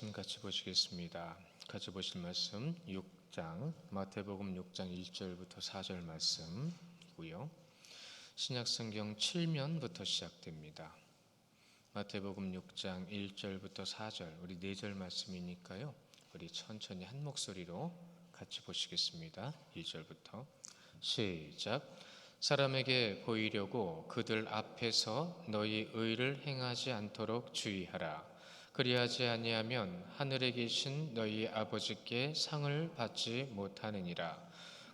말씀 같이 보시겠습니다. 같이 보실 말씀 6장 마태복음 6장 1절부터 4절 말씀이고요. 신약성경 7면부터 시작됩니다. 마태복음 6장 1절부터 4절 우리 4절 말씀이니까요. 우리 천천히 한 목소리로 같이 보시겠습니다. 1절부터 시작. 사람에게 보이려고 그들 앞에서 너희 의를 행하지 않도록 주의하라. 그리하지 아니하면 하늘에 계신 너희 아버지께 상을 받지 못하느니라.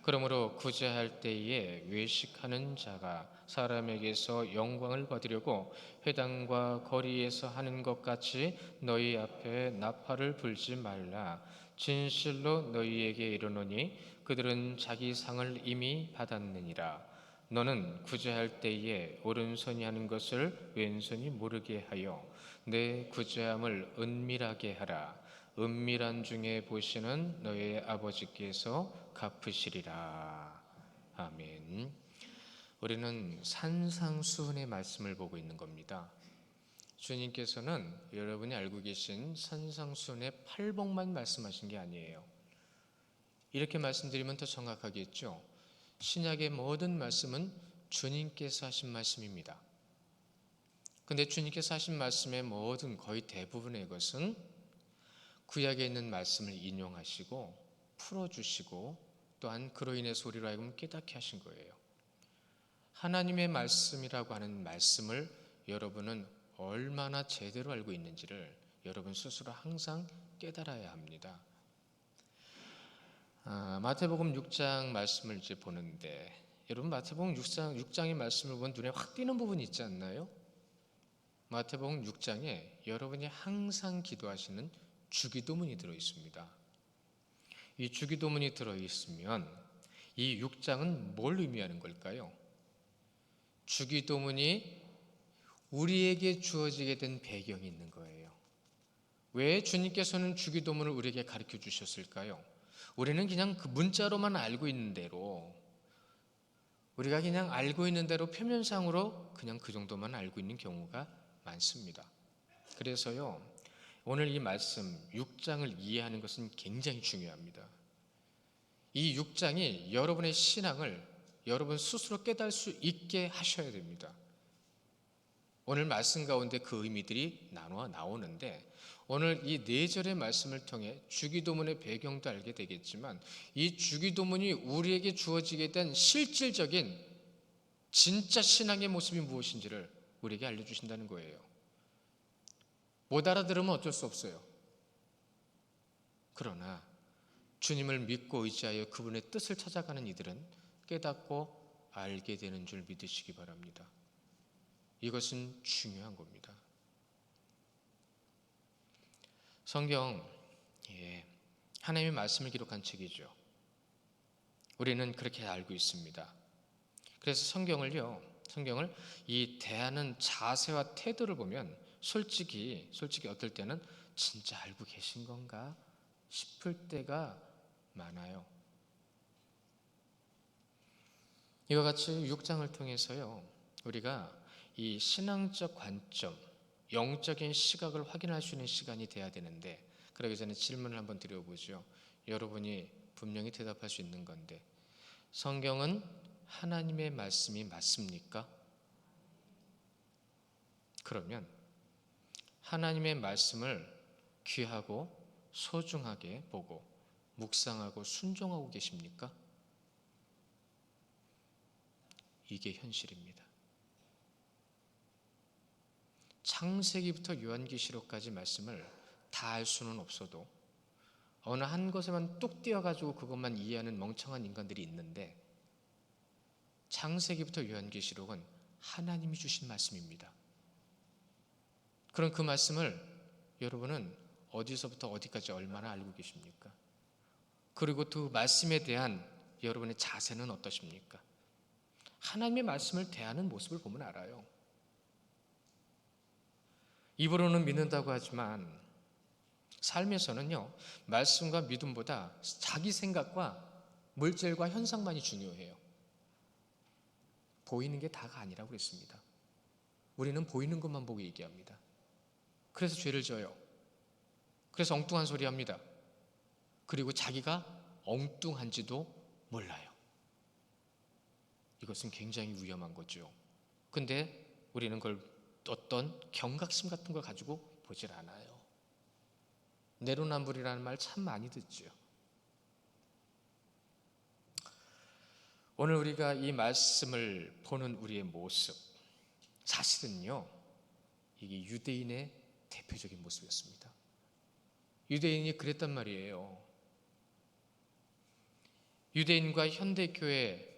그러므로 구제할 때에 외식하는 자가 사람에게서 영광을 받으려고 회당과 거리에서 하는 것 같이 너희 앞에 나팔을 불지 말라. 진실로 너희에게 이르노니 그들은 자기 상을 이미 받았느니라. 너는 구제할 때에 오른손이 하는 것을 왼손이 모르게 하여 내 구제함을 은밀하게 하라. 은밀한 중에 보시는 너의 아버지께서 갚으시리라. 아멘. 우리는 산상수훈의 말씀을 보고 있는 겁니다. 주님께서는 여러분이 알고 계신 산상수훈의 팔복만 말씀하신 게 아니에요. 이렇게 말씀드리면 더 정확하겠죠. 신약의 모든 말씀은 주님께서 하신 말씀입니다. 근데 주님께서 하신 말씀의 모든 거의 대부분의 것은 구약에 있는 말씀을 인용하시고 풀어주시고 또한 그로 인해서 우리로 하여금 깨닫게 하신 거예요. 하나님의 말씀이라고 하는 말씀을 여러분은 얼마나 제대로 알고 있는지를 여러분 스스로 항상 깨달아야 합니다. 마태복음 6장 말씀을 이제 보는데 여러분 마태복음 6장의 말씀을 보면 눈에 확 띄는 부분이 있지 않나요? 마태복음 6장에 여러분이 항상 기도하시는 주기도문이 들어있습니다. 이 주기도문이 들어있으면 이 6장은 뭘 의미하는 걸까요? 주기도문이 우리에게 주어지게 된 배경이 있는 거예요. 왜 주님께서는 주기도문을 우리에게 가르쳐 주셨을까요? 우리는 그냥 그 문자로만 알고 있는 대로 우리가 그냥 알고 있는 대로 표면상으로 그냥 그 정도만 알고 있는 경우가 많습니다. 그래서요 오늘 이 말씀 6장을 이해하는 것은 굉장히 중요합니다. 이 6장이 여러분의 신앙을 여러분 스스로 깨달을 수 있게 하셔야 됩니다. 오늘 말씀 가운데 그 의미들이 나오는데 오늘 이 4절의 말씀을 통해 주기도문의 배경도 알게 되겠지만 이 주기도문이 우리에게 주어지게 된 실질적인 진짜 신앙의 모습이 무엇인지를 우리에게 알려주신다는 거예요. 못 알아들으면 어쩔 수 없어요. 그러나 주님을 믿고 의지하여 그분의 뜻을 찾아가는 이들은 깨닫고 알게 되는 줄 믿으시기 바랍니다. 이것은 중요한 겁니다. 성경, 하나님의 말씀을 기록한 책이죠. 우리는 그렇게 알고 있습니다. 그래서 성경을 이 대하는 자세와 태도를 보면 솔직히 어떨 때는 진짜 알고 계신 건가 싶을 때가 많아요. 이와 같이 6장을 통해서요 우리가 이 신앙적 관점, 영적인 시각을 확인할 수 있는 시간이 돼야 되는데 그러기 전에 질문을 한번 드려보죠. 여러분이 분명히 대답할 수 있는 건데 성경은 하나님의 말씀이 맞습니까? 그러면 하나님의 말씀을 귀하고 소중하게 보고 묵상하고 순종하고 계십니까? 이게 현실입니다. 창세기부터 요한계시록까지 말씀을 다 알 수는 없어도 어느 한 것에만 뚝 띄어가지고 그것만 이해하는 멍청한 인간들이 있는데 창세기부터 요한계시록은 하나님이 주신 말씀입니다. 그럼 그 말씀을 여러분은 어디서부터 어디까지 얼마나 알고 계십니까? 그리고 그 말씀에 대한 여러분의 자세는 어떠십니까? 하나님의 말씀을 대하는 모습을 보면 알아요. 입으로는 믿는다고 하지만 삶에서는요 말씀과 믿음보다 자기 생각과 물질과 현상만이 중요해요. 보이는 게 다가 아니라고 그랬습니다. 우리는 보이는 것만 보고 얘기합니다. 그래서 죄를 져요. 그래서 엉뚱한 소리 합니다. 그리고 자기가 엉뚱한지도 몰라요. 이것은 굉장히 위험한 거죠. 근데 우리는 그걸 어떤 경각심 같은 걸 가지고 보질 않아요. 내로남불이라는 말 참 많이 듣죠. 오늘 우리가 이 말씀을 보는 우리의 모습, 사실은요, 이게 유대인의 대표적인 모습이었습니다. 유대인이 그랬단 말이에요. 유대인과 현대교회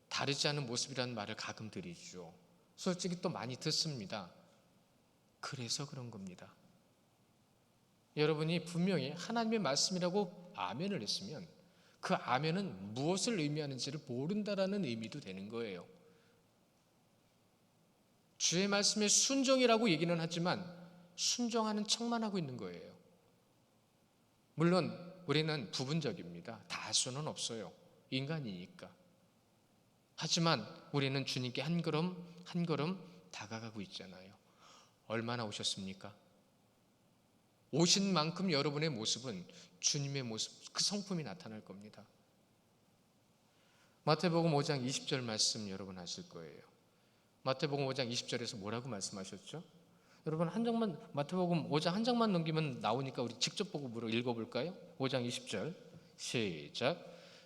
다르지 않은 모습이라는 말을 가끔 드리죠. 솔직히 또 많이 듣습니다. 그래서 그런 겁니다. 여러분이 분명히 하나님의 말씀이라고 아멘을 했으면 그 아멘은 무엇을 의미하는지를 모른다라는 의미도 되는 거예요. 주의 말씀에 순종이라고 얘기는 하지만 순종하는 척만 하고 있는 거예요. 물론 우리는 부분적입니다. 다수는 없어요. 인간이니까. 하지만 우리는 주님께 한 걸음 한 걸음 다가가고 있잖아요. 얼마나 오셨습니까? 오신 만큼 여러분의 모습은 주님의 모습, 그 성품이 나타날 겁니다. 마태복음 5장 20절 말씀 여러분 아실 거예요. 마태복음 5장 20절에서 뭐라고 말씀하셨죠? 여러분 한 장만, 마태복음 5장 한 장만 넘기면 나오니까 우리 직접 보고 읽어볼까요? 5장 20절 시작.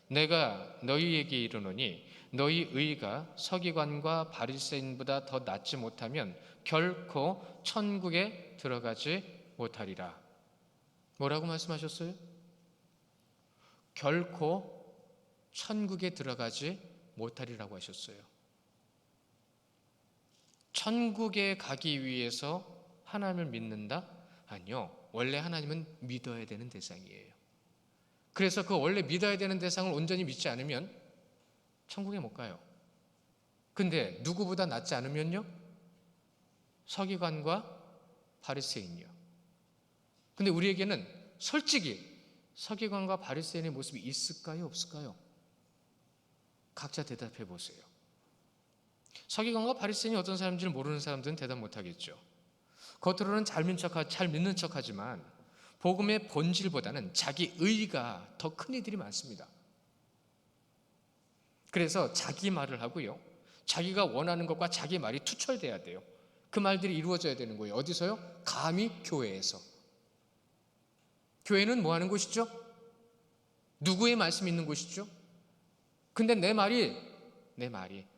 내가 너희에게 이르노니 너희 의가 서기관과 바리새인보다 더 낫지 못하면 결코 천국에 들어가지 못하리라. 뭐라고 말씀하셨어요? 결코 천국에 들어가지 못하리라고 하셨어요. 천국에 가기 위해서 하나님을 믿는다? 아니요. 원래 하나님은 믿어야 되는 대상이에요. 그래서 그 원래 믿어야 되는 대상을 온전히 믿지 않으면 천국에 못 가요. 근데 누구보다 낫지 않으면요? 서기관과 바리새인이요. 근데 우리에게는 솔직히 서기관과 바리새인의 모습이 있을까요? 없을까요? 각자 대답해 보세요. 서기관과 바리새인이 어떤 사람인지를 모르는 사람들은 대답 못하겠죠. 겉으로는 잘 믿는 척하지만 복음의 본질보다는 자기 의가 더 큰 이들이 많습니다. 그래서 자기 말을 하고요, 자기가 원하는 것과 자기 말이 투철돼야 돼요. 그 말들이 이루어져야 되는 거예요. 어디서요? 감히 교회에서. 교회는 뭐 하는 곳이죠? 누구의 말씀이 있는 곳이죠? 근데 내 말이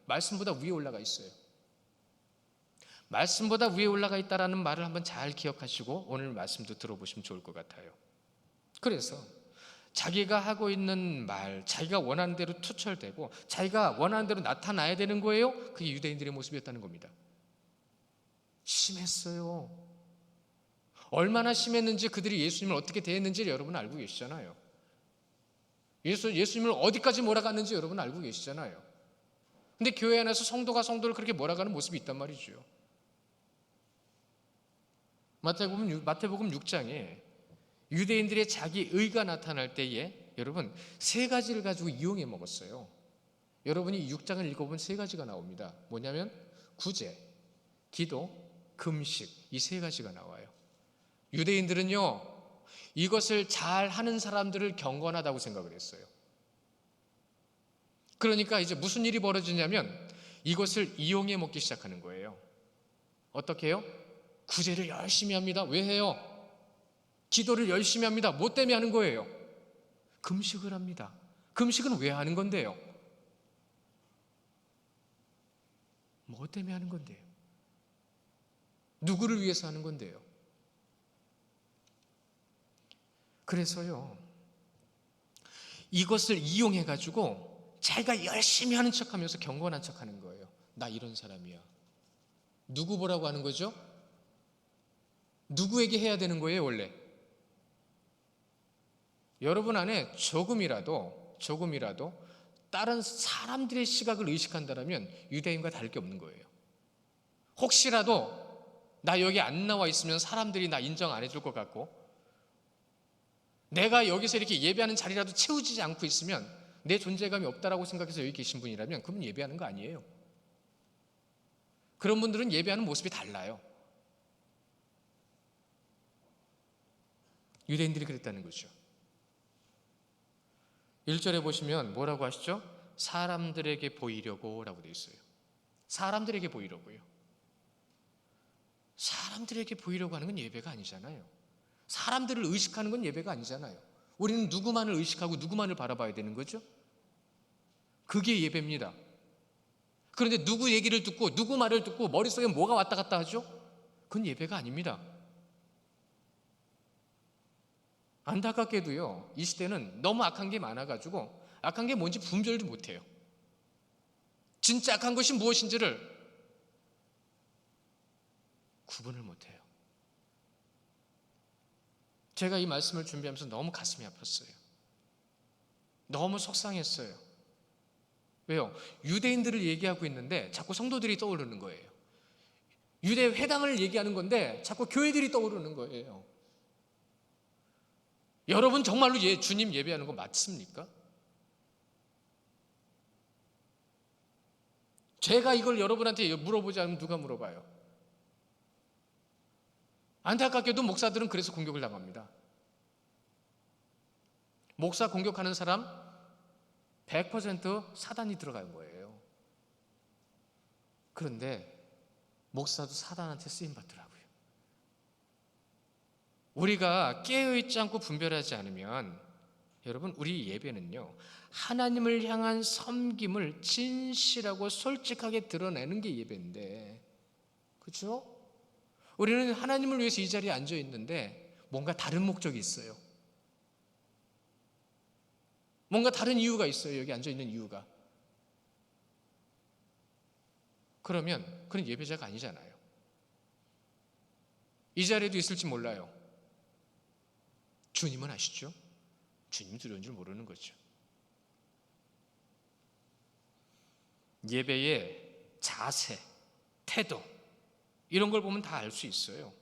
말씀보다 위에 올라가 있어요. 말씀보다 위에 올라가 있다라는 말을 한번 잘 기억하시고 오늘 말씀도 들어보시면 좋을 것 같아요. 그래서 자기가 하고 있는 말, 자기가 원하는 대로 투철되고 자기가 원하는 대로 나타나야 되는 거예요. 그게 유대인들의 모습이었다는 겁니다. 심했어요. 얼마나 심했는지, 그들이 예수님을 어떻게 대했는지 여러분 알고 계시잖아요. 예수님을 어디까지 몰아갔는지 여러분 알고 계시잖아요. 근데 교회 안에서 성도가 성도를 그렇게 몰아가는 모습이 있단 말이죠. 마태복음 6장에 유대인들의 자기 의가 나타날 때에 여러분 세 가지를 가지고 이용해 먹었어요. 여러분이 6장을 읽어보면 세 가지가 나옵니다. 뭐냐면 구제, 기도, 금식, 이 세 가지가 나와요. 유대인들은요 이것을 잘 하는 사람들을 경건하다고 생각을 했어요. 그러니까 이제 무슨 일이 벌어지냐면 이것을 이용해 먹기 시작하는 거예요. 어떻게 해요? 구제를 열심히 합니다. 왜 해요? 기도를 열심히 합니다. 뭐 때문에 하는 거예요? 금식을 합니다. 금식은 왜 하는 건데요? 뭐 때문에 하는 건데요? 누구를 위해서 하는 건데요? 그래서요 이것을 이용해 가지고 자기가 열심히 하는 척하면서 경건한 척하는 거예요. 나 이런 사람이야. 누구 보라고 하는 거죠? 누구에게 해야 되는 거예요 원래? 여러분 안에 조금이라도 다른 사람들의 시각을 의식한다면 유대인과 다를 게 없는 거예요. 혹시라도 나 여기 안 나와 있으면 사람들이 나 인정 안 해줄 것 같고, 내가 여기서 이렇게 예배하는 자리라도 채워지지 않고 있으면 내 존재감이 없다라고 생각해서 여기 계신 분이라면 그분 예배하는 거 아니에요. 그런 분들은 예배하는 모습이 달라요. 유대인들이 그랬다는 거죠. 1절에 보시면 뭐라고 하시죠? 사람들에게 보이려고 라고 되어 있어요. 사람들에게 보이려고요. 사람들에게 보이려고 하는 건 예배가 아니잖아요. 사람들을 의식하는 건 예배가 아니잖아요. 우리는 누구만을 의식하고 누구만을 바라봐야 되는 거죠? 그게 예배입니다. 그런데 누구 얘기를 듣고 누구 말을 듣고 머릿속에 뭐가 왔다 갔다 하죠? 그건 예배가 아닙니다. 안타깝게도요, 이 시대는 너무 악한 게 많아가지고 악한 게 뭔지 분별도 못해요. 진짜 악한 것이 무엇인지를 구분을 못해요. 제가 이 말씀을 준비하면서 너무 가슴이 아팠어요. 너무 속상했어요. 왜요? 유대인들을 얘기하고 있는데 자꾸 성도들이 떠오르는 거예요. 유대 회당을 얘기하는 건데 자꾸 교회들이 떠오르는 거예요. 여러분 정말로 주님 예배하는 거 맞습니까? 제가 이걸 여러분한테 물어보지 않으면 누가 물어봐요? 안타깝게도 목사들은 그래서 공격을 당합니다. 목사 공격하는 사람 100% 사단이 들어간 거예요. 그런데 목사도 사단한테 쓰임받더라고요. 우리가 깨어있지 않고 분별하지 않으면 여러분, 우리 예배는요, 하나님을 향한 섬김을 진실하고 솔직하게 드러내는 게 예배인데, 그렇죠? 우리는 하나님을 위해서 이 자리에 앉아 있는데 뭔가 다른 목적이 있어요. 뭔가 다른 이유가 있어요. 여기 앉아 있는 이유가. 그러면 그런 예배자가 아니잖아요. 이 자리에도 있을지 몰라요. 주님은 아시죠? 주님 두려운 줄 모르는 거죠. 예배의 자세, 태도 이런 걸 보면 다 알 수 있어요.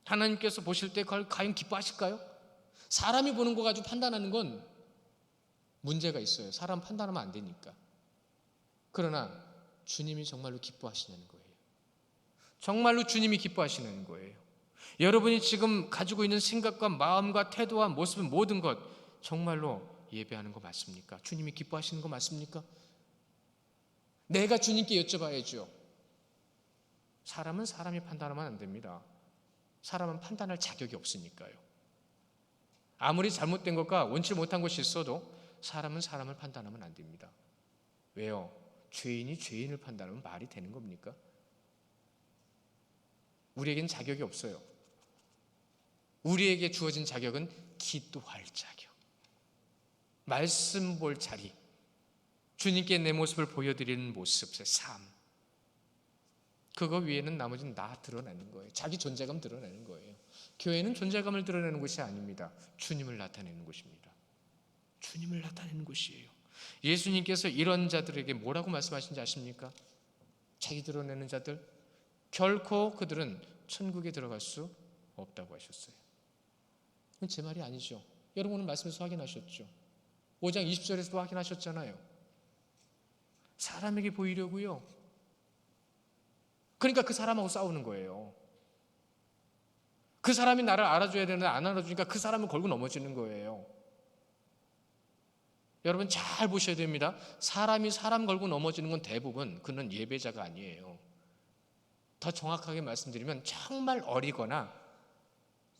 하나님께서 보실 때 그걸 과연 기뻐하실까요? 사람이 보는 거 가지고 판단하는 건 문제가 있어요. 사람 판단하면 안 되니까. 그러나 주님이 정말로 기뻐하시는 거예요. 정말로 주님이 기뻐하시는 거예요. 여러분이 지금 가지고 있는 생각과 마음과 태도와 모습 모든 것 정말로 예배하는 거 맞습니까? 주님이 기뻐하시는 거 맞습니까? 내가 주님께 여쭤봐야죠. 사람은 사람이 판단하면 안 됩니다. 사람은 판단할 자격이 없으니까요. 아무리 잘못된 것과 원치 못한 것이 있어도 사람은 사람을 판단하면 안 됩니다. 왜요? 죄인이 죄인을 판단하면 말이 되는 겁니까? 우리에겐 자격이 없어요. 우리에게 주어진 자격은 기도할 자격, 말씀 볼 자리, 주님께 내 모습을 보여드리는 모습의 삶, 그거 위에는 나머지는 다 드러내는 거예요. 자기 존재감 드러내는 거예요. 교회는 존재감을 드러내는 곳이 아닙니다. 주님을 나타내는 곳입니다. 주님을 나타내는 곳이에요. 예수님께서 이런 자들에게 뭐라고 말씀하신지 아십니까? 자기 드러내는 자들, 결코 그들은 천국에 들어갈 수 없다고 하셨어요. 그건 제 말이 아니죠. 여러분은 말씀에서 확인하셨죠. 5장 20절에서도 확인하셨잖아요. 사람에게 보이려고요. 그러니까 그 사람하고 싸우는 거예요. 그 사람이 나를 알아줘야 되는데 안 알아주니까 그 사람을 걸고 넘어지는 거예요. 여러분 잘 보셔야 됩니다. 사람이 사람 걸고 넘어지는 건 대부분 그는 예배자가 아니에요. 더 정확하게 말씀드리면 정말 어리거나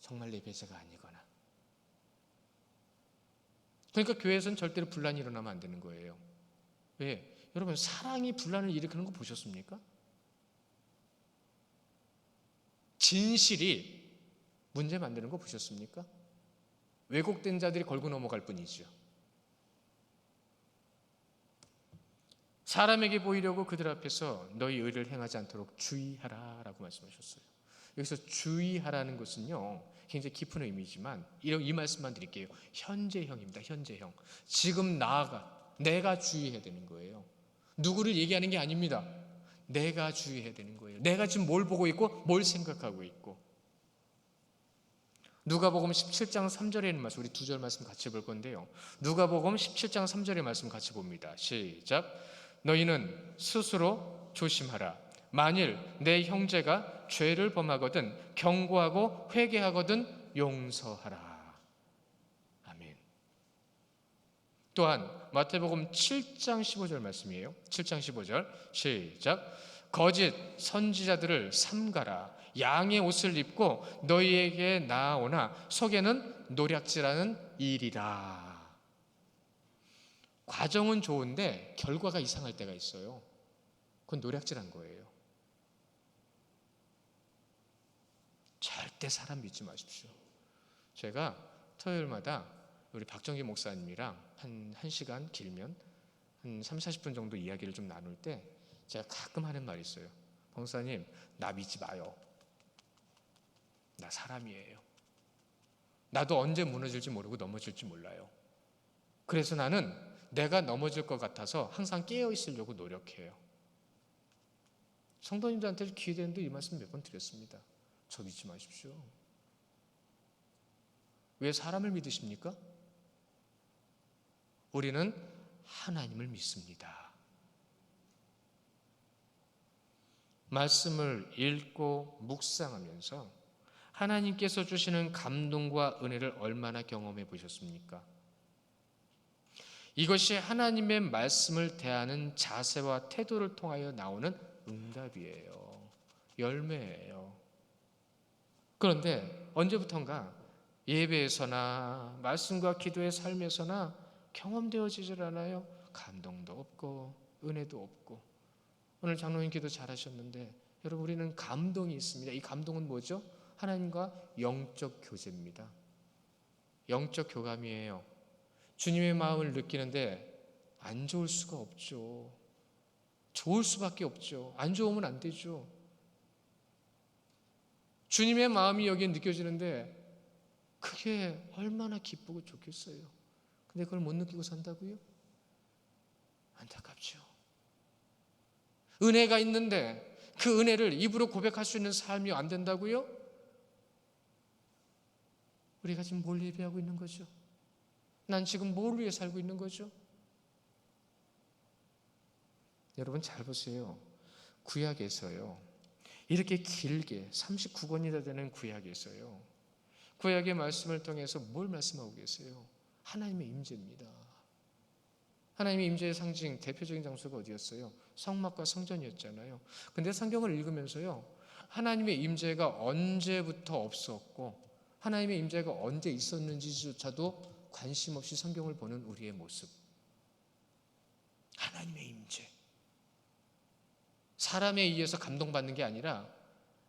정말 예배자가 아니거나. 그러니까 교회에서는 절대로 분란이 일어나면 안 되는 거예요. 왜? 여러분 사랑이 분란을 일으키는 거 보셨습니까? 진실이 문제 만드는 거 보셨습니까? 왜곡된 자들이 걸고 넘어갈 뿐이죠. 사람에게 보이려고 그들 앞에서 너희 의를 행하지 않도록 주의하라 라고 말씀하셨어요. 여기서 주의하라는 것은요 굉장히 깊은 의미지만 이 말씀만 드릴게요. 현재형입니다. 현재형. 지금 내가 주의해야 되는 거예요. 누구를 얘기하는 게 아닙니다. 내가 주의해야 되는 거예요. 내가 지금 뭘 보고 있고 뭘 생각하고 있고. 누가복음 17장 3절에 있는 말씀, 우리 두 절 말씀 같이 볼 건데요. 누가복음 17장 3절의 말씀 같이 봅니다. 시작. 너희는 스스로 조심하라. 만일 내 형제가 죄를 범하거든 경고하고 회개하거든 용서하라. 또한 마태복음 7장 15절 말씀이에요. 7장 15절 시작. 거짓 선지자들을 삼가라. 양의 옷을 입고 너희에게 나아오나 속에는 노략질하는 일이라. 과정은 좋은데 결과가 이상할 때가 있어요. 그건 노략질한 거예요. 절대 사람 믿지 마십시오. 제가 토요일마다 우리 박정기 목사님이랑 한 1시간 길면 한 3, 40분 정도 이야기를 좀 나눌 때 제가 가끔 하는 말이 있어요. 목사님, 나 믿지 마요. 나 사람이에요. 나도 언제 무너질지 모르고 넘어질지 몰라요. 그래서 나는 내가 넘어질 것 같아서 항상 깨어 있으려고 노력해요. 성도님들한테 기회되는데 이 말씀 몇 번 드렸습니다. 저 믿지 마십시오. 왜 사람을 믿으십니까? 우리는 하나님을 믿습니다. 말씀을 읽고 묵상하면서 하나님께서 주시는 감동과 은혜를 얼마나 경험해 보셨습니까? 이것이 하나님의 말씀을 대하는 자세와 태도를 통하여 나오는 응답이에요. 열매예요. 그런데 언제부턴가 예배에서나 말씀과 기도의 삶에서나 경험되어지질 않아요. 감동도 없고 은혜도 없고. 오늘 장로님 기도 잘하셨는데 여러분, 우리는 감동이 있습니다. 이 감동은 뭐죠? 하나님과 영적 교제입니다. 영적 교감이에요. 주님의 마음을 느끼는데 안 좋을 수가 없죠. 좋을 수밖에 없죠. 안 좋으면 안 되죠. 주님의 마음이 여기에 느껴지는데 그게 얼마나 기쁘고 좋겠어요. 근데 그걸 못 느끼고 산다고요? 안타깝죠. 은혜가 있는데 그 은혜를 입으로 고백할 수 있는 삶이 안 된다고요? 우리가 지금 뭘 예배하고 있는 거죠? 난 지금 뭘 위해 살고 있는 거죠? 여러분 잘 보세요. 구약에서요, 이렇게 길게 39권이나 되는 구약에서요, 구약의 말씀을 통해서 뭘 말씀하고 계세요? 하나님의 임재입니다. 하나님의 임재의 상징, 대표적인 장소가 어디였어요? 성막과 성전이었잖아요. 근데 성경을 읽으면서요, 하나님의 임재가 언제부터 없었고 하나님의 임재가 언제 있었는지조차도 관심 없이 성경을 보는 우리의 모습. 하나님의 임재. 사람에 의해서 감동받는 게 아니라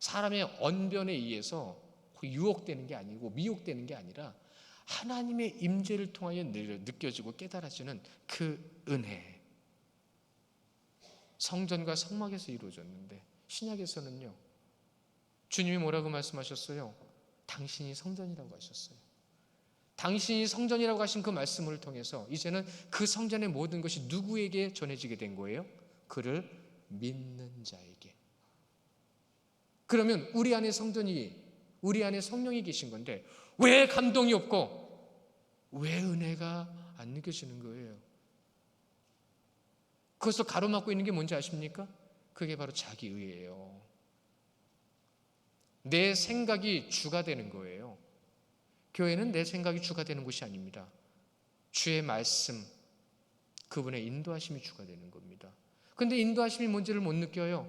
사람의 언변에 의해서 유혹되는 게 아니고 미혹되는 게 아니라 하나님의 임재를 통하여 느껴지고 깨달아지는 그 은혜. 성전과 성막에서 이루어졌는데 신약에서는요, 주님이 뭐라고 말씀하셨어요? 당신이 성전이라고 하셨어요. 당신이 성전이라고 하신 그 말씀을 통해서 이제는 그 성전의 모든 것이 누구에게 전해지게 된 거예요? 그를 믿는 자에게. 그러면 우리 안에 성전이, 우리 안에 성령이 계신 건데 왜 감동이 없고 왜 은혜가 안 느껴지는 거예요? 그것을 가로막고 있는 게 뭔지 아십니까? 그게 바로 자기의예요. 내 생각이 주가 되는 거예요. 교회는 내 생각이 주가 되는 곳이 아닙니다. 주의 말씀, 그분의 인도하심이 주가 되는 겁니다. 그런데 인도하심이 뭔지를 못 느껴요.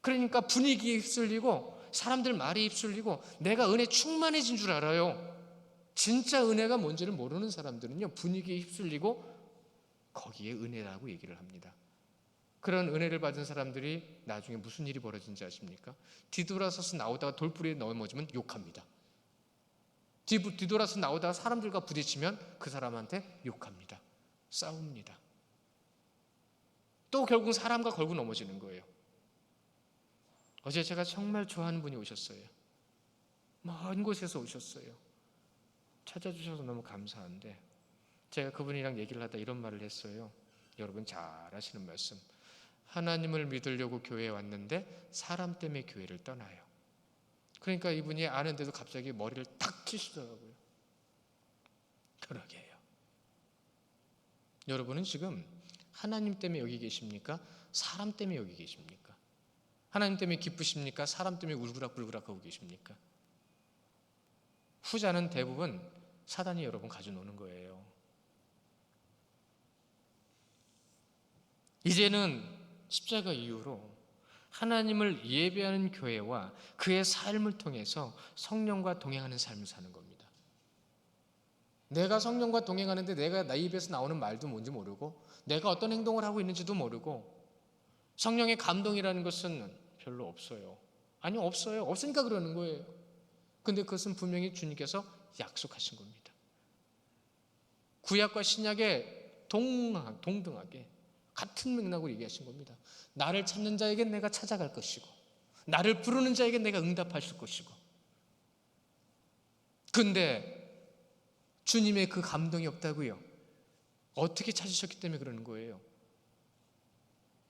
그러니까 분위기에 휩쓸리고 사람들 말에 휩쓸리고 내가 은혜 충만해진 줄 알아요. 진짜 은혜가 뭔지를 모르는 사람들은요, 분위기에 휩쓸리고 거기에 은혜라고 얘기를 합니다. 그런 은혜를 받은 사람들이 나중에 무슨 일이 벌어진지 아십니까? 뒤돌아서서 나오다가 돌부리에 넘어지면 욕합니다. 뒤돌아서 나오다가 사람들과 부딪히면 그 사람한테 욕합니다. 싸웁니다. 또 결국 사람과 걸고 넘어지는 거예요. 어제 제가 정말 좋아하는 분이 오셨어요. 먼 곳에서 오셨어요. 찾아주셔서 너무 감사한데 제가 그분이랑 얘기를 하다 이런 말을 했어요. 여러분 잘 아시는 말씀. 하나님을 믿으려고 교회에 왔는데 사람 때문에 교회를 떠나요. 그러니까 이분이 아는데도 갑자기 머리를 탁 치시더라고요. 그러게요. 여러분은 지금 하나님 때문에 여기 계십니까? 사람 때문에 여기 계십니까? 하나님 때문에 기쁘십니까? 사람 때문에 울그락불그락하고 계십니까? 후자는 대부분 사단이 여러분 가져노는 거예요. 이제는 십자가 이후로 하나님을 예배하는 교회와 그의 삶을 통해서 성령과 동행하는 삶을 사는 겁니다. 내가 성령과 동행하는데 내가 내 입에서 나오는 말도 뭔지 모르고 내가 어떤 행동을 하고 있는지도 모르고 성령의 감동이라는 것은 별로 없어요. 아니, 없어요. 없으니까 그러는 거예요. 근데 그것은 분명히 주님께서 약속하신 겁니다. 구약과 신약에 동등하게 같은 맥락으로 얘기하신 겁니다. 나를 찾는 자에겐 내가 찾아갈 것이고 나를 부르는 자에겐 내가 응답하실 것이고. 근데 주님의 그 감동이 없다고요. 어떻게 찾으셨기 때문에 그러는 거예요.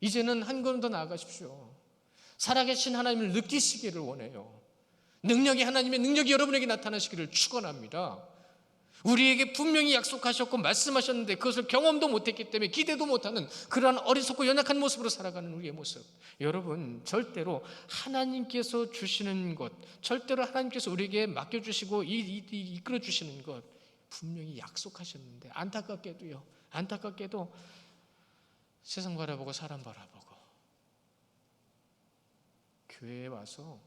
이제는 한 걸음 더 나아가십시오. 살아계신 하나님을 느끼시기를 원해요. 하나님의 능력이 여러분에게 나타나시기를 축원합니다. 우리에게 분명히 약속하셨고 말씀하셨는데 그것을 경험도 못했기 때문에 기대도 못하는 그러한 어리석고 연약한 모습으로 살아가는 우리의 모습. 여러분, 절대로 하나님께서 주시는 것, 절대로 하나님께서 우리에게 맡겨주시고 이끌어 주시는 것 분명히 약속하셨는데 안타깝게도 세상 바라보고 사람 바라보고 교회에 와서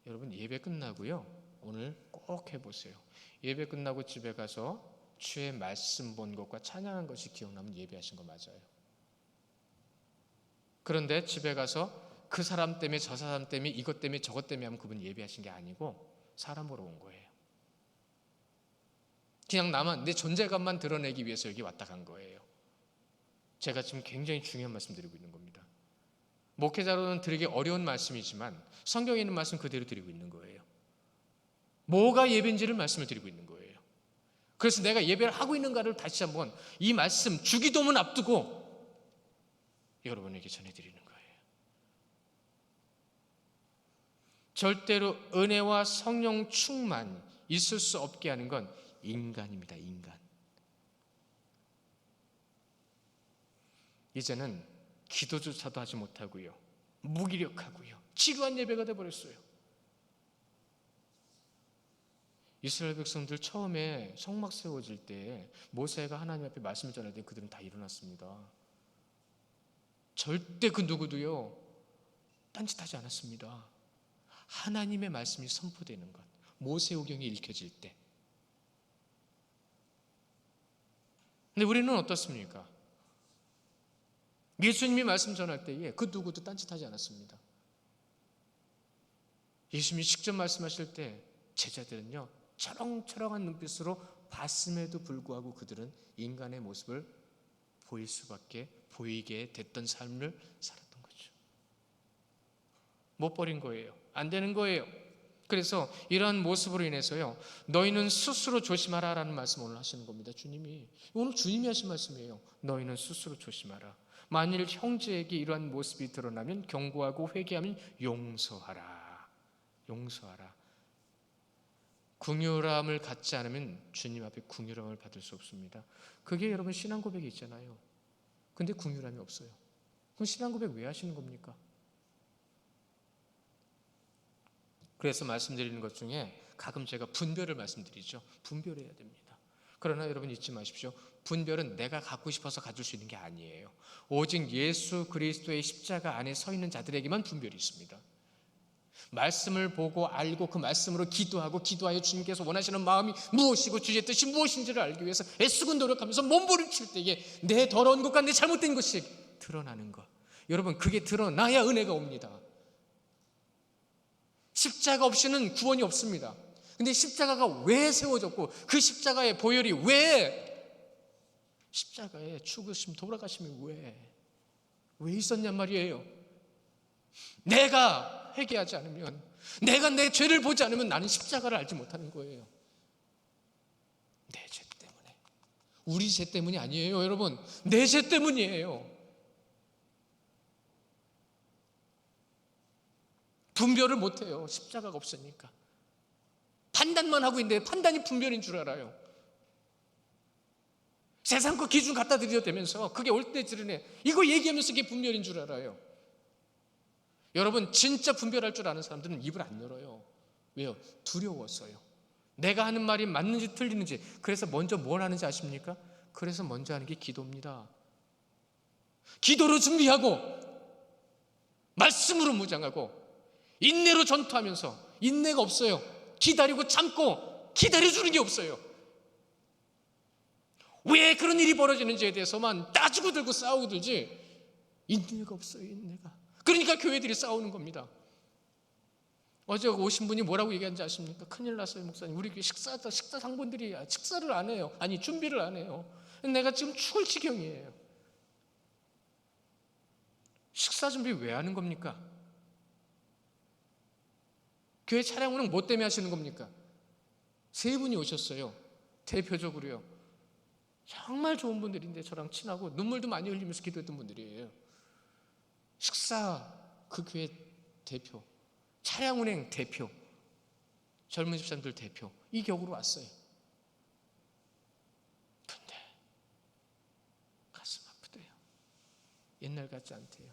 여러분 예배 끝나고요, 오늘 꼭 해보세요. 예배 끝나고 집에 가서 주의 말씀 본 것과 찬양한 것이 기억나면 예배하신 거 맞아요. 그런데 집에 가서 그 사람 때문에 저 사람 때문에 이것 때문에 저것 때문에 하면 그분 예배하신 게 아니고 사람 보러 온 거예요. 그냥 나만 내 존재감만 드러내기 위해서 여기 왔다 간 거예요. 제가 지금 굉장히 중요한 말씀 드리고 있는 겁니다. 목회자로는 드리기 어려운 말씀이지만 성경에 있는 말씀 그대로 드리고 있는 거예요. 뭐가 예배인지를 말씀을 드리고 있는 거예요. 그래서 내가 예배를 하고 있는가를 다시 한번 이 말씀 주기도문 앞두고 여러분에게 전해드리는 거예요. 절대로 은혜와 성령 충만 있을 수 없게 하는 건 인간입니다. 인간. 이제는 기도조차도 하지 못하고요, 무기력하고요, 지루한 예배가 되어버렸어요. 이스라엘 백성들 처음에 성막 세워질 때 모세가 하나님 앞에 말씀을 전할 때 그들은 다 일어났습니다. 절대 그 누구도요 딴짓하지 않았습니다. 하나님의 말씀이 선포되는 것, 모세오경이 읽혀질 때. 근데 우리는 어떻습니까? 예수님이 말씀 전할 때에 그 누구도 딴짓하지 않았습니다. 예수님이 직접 말씀하실 때 제자들은요 철렁철렁한 눈빛으로 봤음에도 불구하고 그들은 인간의 모습을 보이게 됐던 삶을 살았던 거죠. 못 버린 거예요. 안 되는 거예요. 그래서 이러한 모습으로 인해서요, 너희는 스스로 조심하라 라는 말씀 오늘 하시는 겁니다. 오늘 주님이 하신 말씀이에요. 너희는 스스로 조심하라. 만일 형제에게 이러한 모습이 드러나면 경고하고 회개하면 용서하라. 긍휼함을 갖지 않으면 주님 앞에 긍휼함을 받을 수 없습니다. 그게 여러분 신앙 고백이 있잖아요. 근데 긍휼함이 없어요. 그럼 신앙 고백 왜 하시는 겁니까? 그래서 말씀드리는 것 중에 가끔 제가 분별을 말씀드리죠. 분별해야 됩니다. 그러나 여러분 잊지 마십시오. 분별은 내가 갖고 싶어서 가질 수 있는 게 아니에요. 오직 예수 그리스도의 십자가 안에 서 있는 자들에게만 분별이 있습니다. 말씀을 보고 알고 그 말씀으로 기도하여 주님께서 원하시는 마음이 무엇이고 주의 뜻이 무엇인지를 알기 위해서 애쓰고 노력하면서 몸부림칠 때에 내 더러운 것과 내 잘못된 것이 드러나는 것, 여러분 그게 드러나야 은혜가 옵니다. 십자가 없이는 구원이 없습니다. 근데 십자가가 왜 세워졌고 그 십자가의 보혈이 왜, 십자가의 죽으심 돌아가심이 왜 있었냔 말이에요. 내가 회개하지 않으면, 내가 내 죄를 보지 않으면 나는 십자가를 알지 못하는 거예요. 내 죄 때문에. 우리 죄 때문이 아니에요, 여러분. 내 죄 때문이에요. 분별을 못해요. 십자가가 없으니까. 판단만 하고 있는데 판단이 분별인 줄 알아요. 세상 거 기준 갖다 드려야 되면서 그게 올 때 지르네, 이거 얘기하면서 그게 분별인 줄 알아요. 여러분 진짜 분별할 줄 아는 사람들은 입을 안 열어요. 왜요? 두려워서요. 내가 하는 말이 맞는지 틀리는지. 그래서 먼저 뭘 하는지 아십니까? 그래서 먼저 하는 게 기도입니다. 기도로 준비하고 말씀으로 무장하고 인내로 전투하면서, 인내가 없어요. 기다리고 참고 기다려주는 게 없어요. 왜 그런 일이 벌어지는지에 대해서만 따지고 들고 싸우고 들지 인내가 없어요. 인내가. 그러니까 교회들이 싸우는 겁니다. 어제 오신 분이 뭐라고 얘기하는지 아십니까? 큰일 났어요, 목사님. 우리 식사 상분들이 식사를 안 해요. 아니, 준비를 안 해요. 내가 지금 죽을 지경이에요. 식사 준비 왜 하는 겁니까? 교회 차량 운행 뭐 때문에 하시는 겁니까? 세 분이 오셨어요. 대표적으로요. 정말 좋은 분들인데 저랑 친하고 눈물도 많이 흘리면서 기도했던 분들이에요. 식사 그 교회 대표, 차량 운행 대표, 젊은 집사님들 대표, 이 격으로 왔어요. 근데 가슴 아프대요. 옛날 같지 않대요.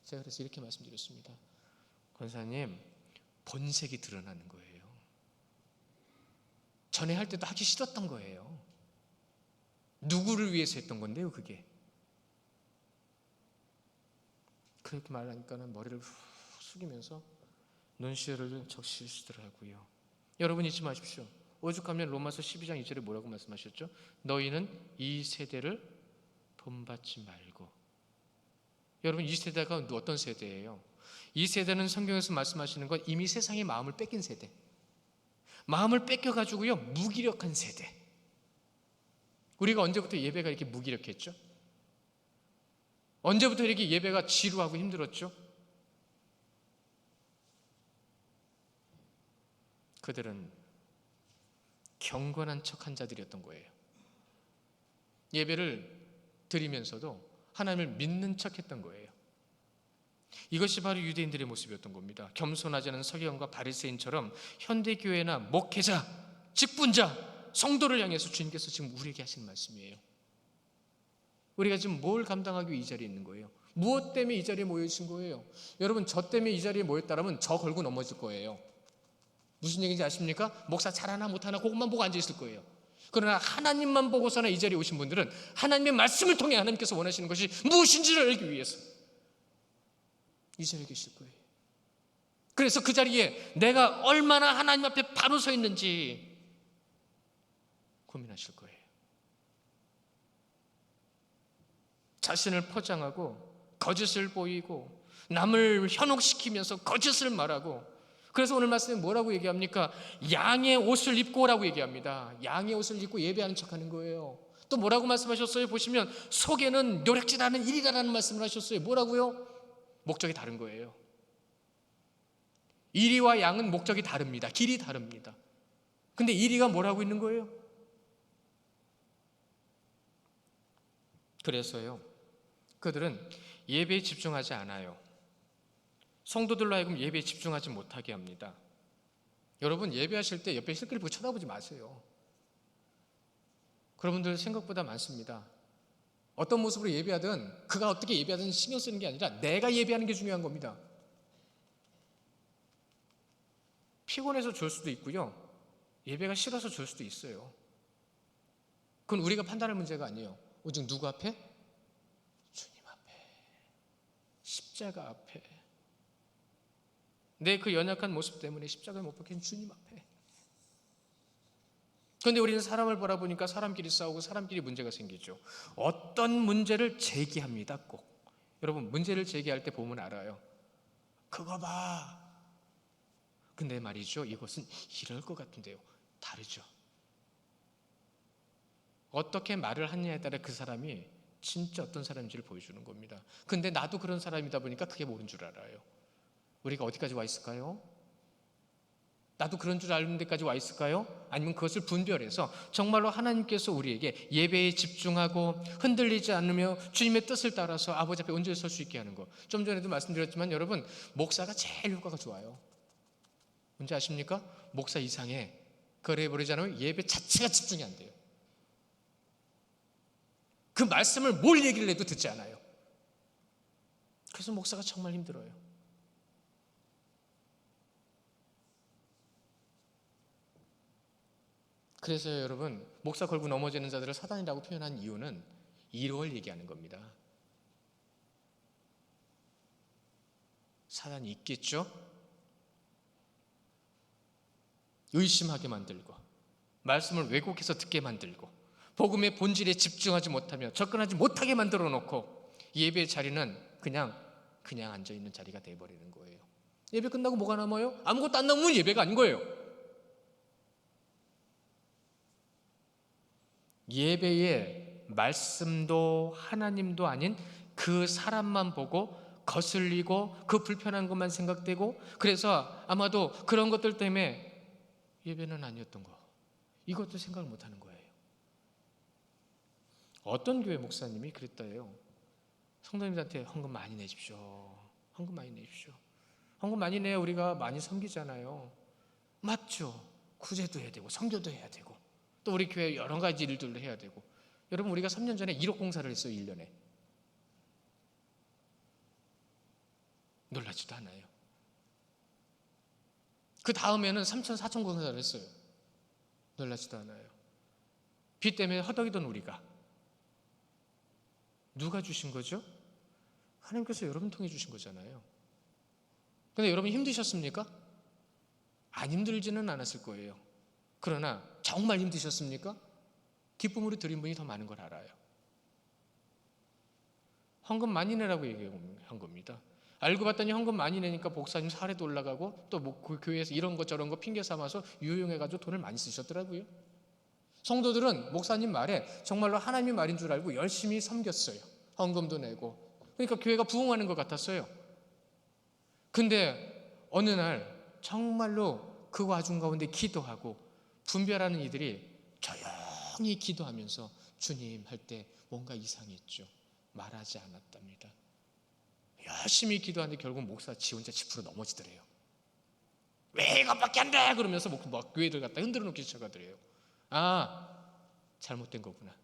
제가 그래서 이렇게 말씀드렸습니다. 권사님, 본색이 드러나는 거예요. 전에 할 때도 하기 싫었던 거예요. 누구를 위해서 했던 건데요, 그게. 그렇게 말하니까는 머리를 후 숙이면서 눈시울을 적시시더라고요. 여러분 잊지 마십시오. 오죽하면 로마서 12장 2절에 뭐라고 말씀하셨죠? 너희는 이 세대를 본받지 말고. 여러분, 이 세대가 어떤 세대예요? 이 세대는 성경에서 말씀하시는 건 이미 세상의 마음을 뺏긴 세대, 마음을 뺏겨가지고요 무기력한 세대. 우리가 언제부터 예배가 이렇게 무기력했죠? 언제부터 이렇게 예배가 지루하고 힘들었죠? 그들은 경건한 척한 자들이었던 거예요. 예배를 드리면서도 하나님을 믿는 척했던 거예요. 이것이 바로 유대인들의 모습이었던 겁니다. 겸손하지 않은 서기관과 바리새인처럼 현대교회나 목회자, 직분자, 성도를 향해서 주님께서 지금 우리에게 하시는 말씀이에요. 우리가 지금 뭘 감당하기 위해 이 자리에 있는 거예요? 무엇 때문에 이 자리에 모여주신 거예요? 여러분, 저 때문에 이 자리에 모였다면 저 걸고 넘어질 거예요. 무슨 얘기인지 아십니까? 목사 잘하나 못하나 그것만 보고 앉아있을 거예요. 그러나 하나님만 보고서나 이 자리에 오신 분들은 하나님의 말씀을 통해 하나님께서 원하시는 것이 무엇인지를 알기 위해서 이 자리에 계실 거예요. 그래서 그 자리에 내가 얼마나 하나님 앞에 바로 서 있는지 고민하실 거예요. 자신을 포장하고 거짓을 보이고 남을 현혹시키면서 거짓을 말하고, 그래서 오늘 말씀에 뭐라고 얘기합니까? 양의 옷을 입고 오라고 얘기합니다. 양의 옷을 입고 예배하는 척하는 거예요. 또 뭐라고 말씀하셨어요? 보시면 속에는 노력질하는 일이라는 말씀을 하셨어요. 뭐라고요? 목적이 다른 거예요. 이리와 양은 목적이 다릅니다. 길이 다릅니다. 근데 이리가 뭐라고 있는 거예요? 그래서요, 그들은 예배에 집중하지 않아요. 성도들로 하여금 예배에 집중하지 못하게 합니다. 여러분, 예배하실 때 옆에 실끌 보고 쳐다보지 마세요. 그런 분들 생각보다 많습니다. 어떤 모습으로 예배하든 그가 어떻게 예배하든 신경 쓰는 게 아니라 내가 예배하는 게 중요한 겁니다. 피곤해서 줄 수도 있고요, 예배가 싫어서 줄 수도 있어요. 그건 우리가 판단할 문제가 아니에요. 오직 누구 앞에? 주님 앞에, 십자가 앞에. 내 그 연약한 모습 때문에 십자가에 못 박힌 주님 앞에. 그런데 우리는 사람을 바라보니까 사람끼리 싸우고 사람끼리 문제가 생기죠. 어떤 문제를 제기합니다. 꼭 여러분, 문제를 제기할 때 보면 알아요. 그거 봐. 근데 말이죠, 이것은 이럴 것 같은데요. 다르죠. 어떻게 말을 하느냐에 따라 그 사람이 진짜 어떤 사람인지를 보여주는 겁니다. 근데 나도 그런 사람이다 보니까 그게 모른 줄 알아요. 우리가 어디까지 와 있을까요? 나도 그런 줄 아는 데까지 와 있을까요? 아니면 그것을 분별해서 정말로 하나님께서 우리에게 예배에 집중하고 흔들리지 않으며 주님의 뜻을 따라서 아버지 앞에 온전히 설 수 있게 하는 것. 좀 전에도 말씀드렸지만 여러분, 목사가 제일 효과가 좋아요. 뭔지 아십니까? 목사 이상해. 그걸 해버리잖아요. 예배 자체가 집중이 안 돼요. 그 말씀을 뭘 얘기를 해도 듣지 않아요. 그래서 목사가 정말 힘들어요. 그래서 여러분, 목사 걸고 넘어지는 자들을 사단이라고 표현한 이유는 이걸 얘기하는 겁니다. 사단이 있겠죠? 의심하게 만들고, 말씀을 왜곡해서 듣게 만들고, 복음의 본질에 집중하지 못하며 접근하지 못하게 만들어 놓고, 예배의 자리는 그냥 앉아있는 자리가 돼버리는 거예요. 예배 끝나고 뭐가 남아요? 아무것도 안 남으면 예배가 아닌 거예요. 예배의 말씀도 하나님도 아닌 그 사람만 보고 거슬리고 그 불편한 것만 생각되고, 그래서 아마도 그런 것들 때문에 예배는 아니었던 거, 이것도 생각을 못하는 거예요. 어떤 교회 목사님이 그랬다 해요. 성도님들한테 헌금 많이 내십시오. 헌금 많이 내십시오. 헌금 많이 내야 우리가 많이 섬기잖아요. 맞죠? 구제도 해야 되고 선교도 해야 되고 또 우리 교회 여러 가지 일들도 해야 되고. 여러분, 우리가 3년 전에 1억 공사를 했어요. 1년에. 놀라지도 않아요. 그 다음에는 3천, 4천 공사를 했어요. 놀라지도 않아요. 빚 때문에 허덕이던 우리가 누가 주신 거죠? 하나님께서 여러분 통해 주신 거잖아요. 근데 여러분 힘드셨습니까? 안 힘들지는 않았을 거예요. 그러나 정말 힘드셨습니까? 기쁨으로 드린 분이 더 많은 걸 알아요. 헌금 많이 내라고 얘기한 겁니다. 알고 봤더니 헌금 많이 내니까 목사님 사례도 올라가고 또 그 교회에서 이런 것 저런 거 핑계 삼아서 유용해가지고 돈을 많이 쓰셨더라고요. 성도들은 목사님 말에 정말로 하나님의 말인 줄 알고 열심히 섬겼어요. 헌금도 내고. 그러니까 교회가 부흥하는 것 같았어요. 근데 어느 날 정말로 그 와중 가운데 기도하고 분별하는 이들이 조용히 기도하면서 주님 할 때 뭔가 이상했죠. 말하지 않았답니다. 열심히 기도하는데 결국 목사 지 혼자 10% 넘어지더래요. 왜 이것밖에 안 돼? 그러면서 막 교회들 갖다 흔들어 놓기 시작하더래요. 아, 잘못된 거구나.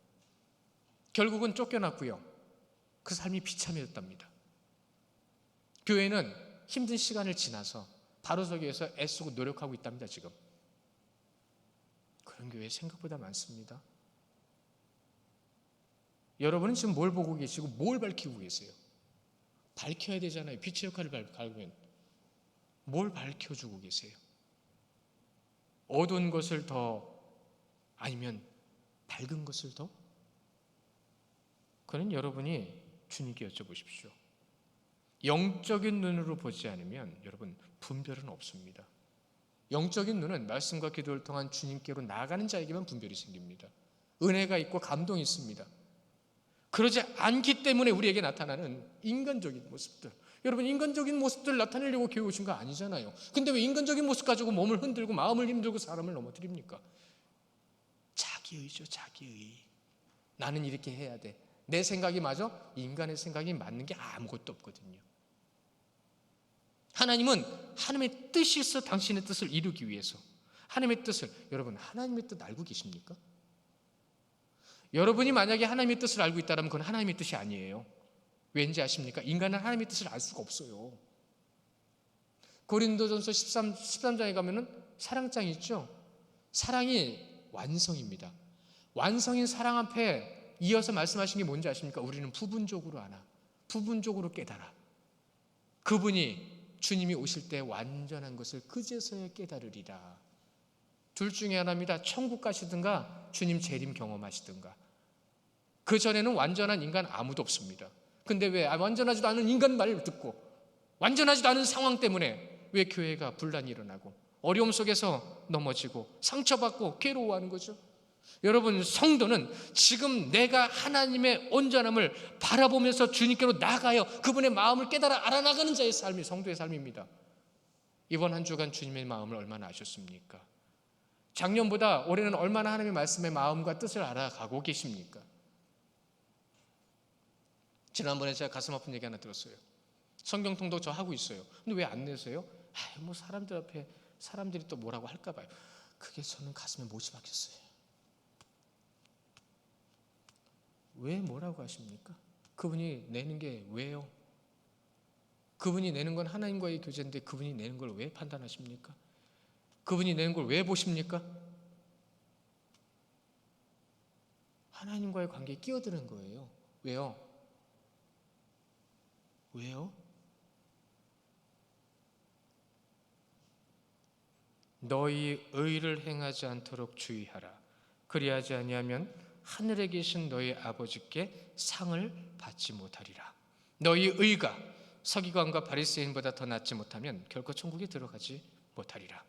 결국은 쫓겨났고요. 그 삶이 비참해졌답니다. 교회는 힘든 시간을 지나서 바로 서기 위해서 애쓰고 노력하고 있답니다. 지금 그런 교회 생각보다 많습니다. 여러분은 지금 뭘 보고 계시고 뭘 밝히고 계세요? 밝혀야 되잖아요. 빛의 역할을 밝으면 뭘 밝혀주고 계세요? 어두운 것을 더, 아니면 밝은 것을 더? 그는 여러분이 주님께 여쭤보십시오. 영적인 눈으로 보지 않으면 여러분 분별은 없습니다. 영적인 눈은 말씀과 기도를 통한 주님께로 나아가는 자에게만 분별이 생깁니다. 은혜가 있고 감동이 있습니다. 그러지 않기 때문에 우리에게 나타나는 인간적인 모습들, 여러분 인간적인 모습들 나타내려고 교회 오신 거 아니잖아요. 근데 왜 인간적인 모습 가지고 몸을 흔들고 마음을 힘들고 사람을 넘어뜨립니까? 자기의죠. 자기의. 나는 이렇게 해야 돼. 내 생각이 맞아? 인간의 생각이 맞는 게 아무것도 없거든요. 하나님은 하나님의 뜻이 있어 당신의 뜻을 이루기 위해서, 하나님의 뜻을, 여러분 하나님의 뜻 알고 계십니까? 여러분이 만약에 하나님의 뜻을 알고 있다면 그건 하나님의 뜻이 아니에요. 왠지 아십니까? 인간은 하나님의 뜻을 알 수가 없어요. 고린도전서 13장에 가면은 사랑장이 있죠. 사랑이 완성입니다. 완성인 사랑 앞에 이어서 말씀하신 게 뭔지 아십니까? 우리는 부분적으로 아나, 부분적으로 깨달아. 그분이 주님이 오실 때 완전한 것을 그제서야 깨달으리라. 둘 중에 하나입니다. 천국 가시든가 주님 재림 경험하시든가. 그 전에는 완전한 인간 아무도 없습니다. 근데 왜 완전하지도 않은 인간 말 듣고 완전하지도 않은 상황 때문에 왜 교회가 분란이 일어나고 어려움 속에서 넘어지고 상처받고 괴로워하는 거죠? 여러분, 성도는 지금 내가 하나님의 온전함을 바라보면서 주님께로 나가요. 그분의 마음을 깨달아 알아나가는 자의 삶이 성도의 삶입니다. 이번 한 주간 주님의 마음을 얼마나 아셨습니까? 작년보다 올해는 얼마나 하나님의 말씀의 마음과 뜻을 알아가고 계십니까? 지난번에 제가 가슴 아픈 얘기 하나 들었어요. 성경 통독 저 하고 있어요. 근데 왜 안 내세요? 뭐 사람들 앞에 사람들이 또 뭐라고 할까 봐요. 그게 저는 가슴에 못이 박혔어요. 왜 뭐라고 하십니까? 그분이 내는 게 왜요? 그분이 내는 건 하나님과의 교제인데 그분이 내는 걸 왜 판단하십니까? 그분이 내는 걸 왜 보십니까? 하나님과의 관계에 끼어드는 거예요. 왜요? 왜요? 너희 의를 행하지 않도록 주의하라. 그리하지 아니하면 하늘에 계신 너희 아버지께 상을 받지 못하리라. 너희 의가 서기관과 바리새인보다 더 낫지 못하면 결코 천국에 들어가지 못하리라.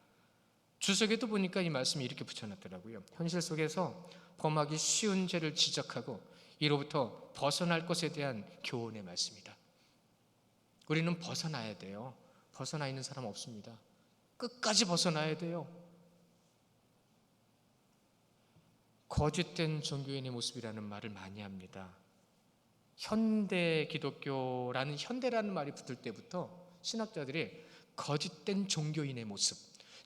주석에도 보니까 이 말씀이 이렇게 붙여놨더라고요. 현실 속에서 범하기 쉬운 죄를 지적하고 이로부터 벗어날 것에 대한 교훈의 말씀이다. 우리는 벗어나야 돼요. 벗어나 있는 사람 없습니다. 끝까지 벗어나야 돼요. 거짓된 종교인의 모습이라는 말을 많이 합니다. 현대 기독교라는 현대라는 말이 붙을 때부터 신학자들이 거짓된 종교인의 모습,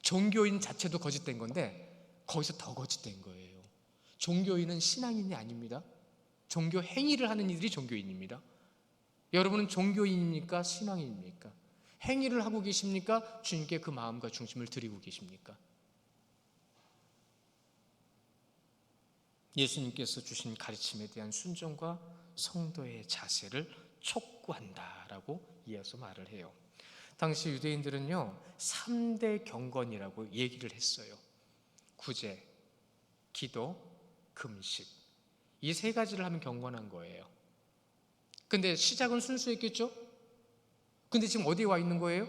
종교인 자체도 거짓된 건데 거기서 더 거짓된 거예요. 종교인은 신앙인이 아닙니다. 종교 행위를 하는 이들이 종교인입니다. 여러분은 종교인입니까? 신앙인입니까? 행위를 하고 계십니까? 주님께 그 마음과 중심을 드리고 계십니까? 예수님께서 주신 가르침에 대한 순종과 성도의 자세를 촉구한다라고 이어서 말을 해요. 당시 유대인들은요 3대 경건이라고 얘기를 했어요. 구제, 기도, 금식. 이 세 가지를 하면 경건한 거예요. 근데 시작은 순수했겠죠? 근데 지금 어디에 와 있는 거예요?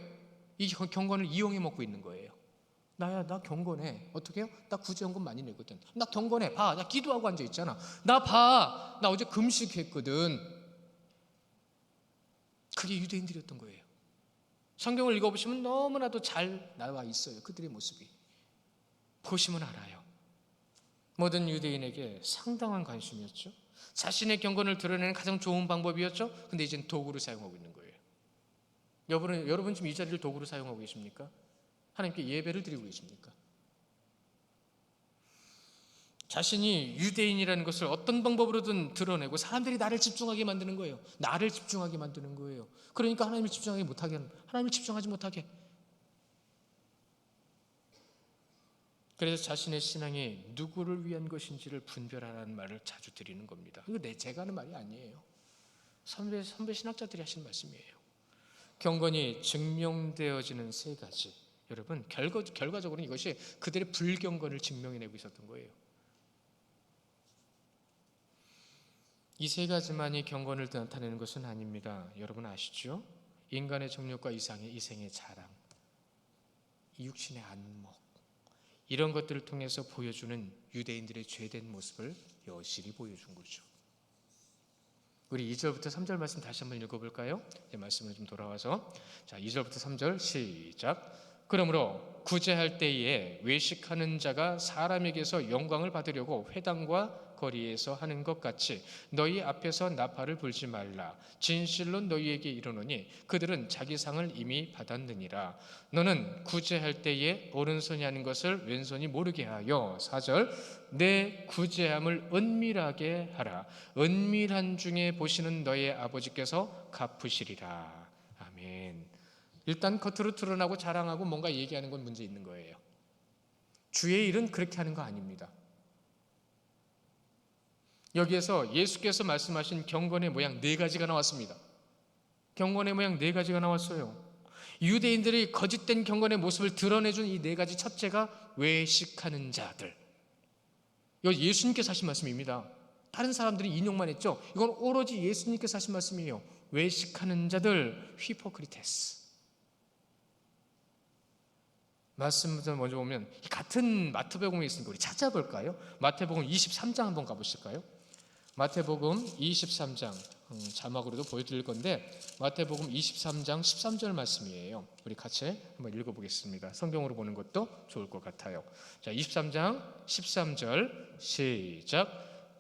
이 경건을 이용해 먹고 있는 거예요. 나 경건해. 어떻게 해요? 나 구제연금 많이 내거든. 나 경건해. 봐. 나 기도하고 앉아 있잖아. 나 봐. 나 어제 금식했거든. 그게 유대인들이었던 거예요. 성경을 읽어보시면 너무나도 잘 나와 있어요. 그들의 모습이. 보시면 알아요. 모든 유대인에게 상당한 관심이었죠. 자신의 경건을 드러내는 가장 좋은 방법이었죠. 근데 이제는 도구로 사용하고 있는 거예요. 여러분 지금 이 자리를 도구로 사용하고 계십니까? 하나님께 예배를 드리고 계십니까? 자신이 유대인이라는 것을 어떤 방법으로든 드러내고 사람들이 나를 집중하게 만드는 거예요. 나를 집중하게 만드는 거예요. 그러니까 하나님을 집중하지 못하게. 그래서 자신의 신앙이 누구를 위한 것인지를 분별하라는 말을 자주 드리는 겁니다. 이거 제가 하는 말이 아니에요. 선배 신학자들이 하신 말씀이에요. 경건이 증명되어지는 세 가지. 여러분 결과적으로는 이것이 그들의 불경건을 증명해내고 있었던 거예요. 이 세 가지만이 경건을 나타내는 것은 아닙니다. 여러분 아시죠? 인간의 정욕과 이생의 자랑, 이 육신의 안목, 이런 것들을 통해서 보여주는 유대인들의 죄된 모습을 여실히 보여준 거죠. 우리 2절부터 3절 말씀 다시 한번 읽어볼까요? 말씀을 좀 돌아와서 자 2절부터 3절 시작. 그러므로 구제할 때에 외식하는 자가 사람에게서 영광을 받으려고 회당과 거리에서 하는 것 같이 너희 앞에서 나팔을 불지 말라. 진실로 너희에게 이르노니 그들은 자기 상을 이미 받았느니라. 너는 구제할 때에 오른손이 하는 것을 왼손이 모르게 하여 4절 내 구제함을 은밀하게 하라. 은밀한 중에 보시는 너희 아버지께서 갚으시리라. 아멘. 일단 겉으로 드러나고 자랑하고 뭔가 얘기하는 건 문제 있는 거예요. 주의 일은 그렇게 하는 거 아닙니다. 여기에서 예수께서 말씀하신 경건의 모양 4가지가 나왔습니다. 경건의 모양 4가지가 나왔어요. 유대인들이 거짓된 경건의 모습을 드러내준 이 4가지, 첫째가 외식하는 자들. 이거 예수님께서 하신 말씀입니다. 다른 사람들이 인용만 했죠. 이건 오로지 예수님께서 하신 말씀이에요. 외식하는 자들, 휘포크리테스. 말씀부터 먼저 보면 같은 마태복음에 있으니까 우리 찾아볼까요? 마태복음 23장 한번 가보실까요? 마태복음 23장 자막으로도 보여드릴 건데 마태복음 23장 13절 말씀이에요. 우리 같이 한번 읽어보겠습니다. 성경으로 보는 것도 좋을 것 같아요. 자, 23장 13절 시작.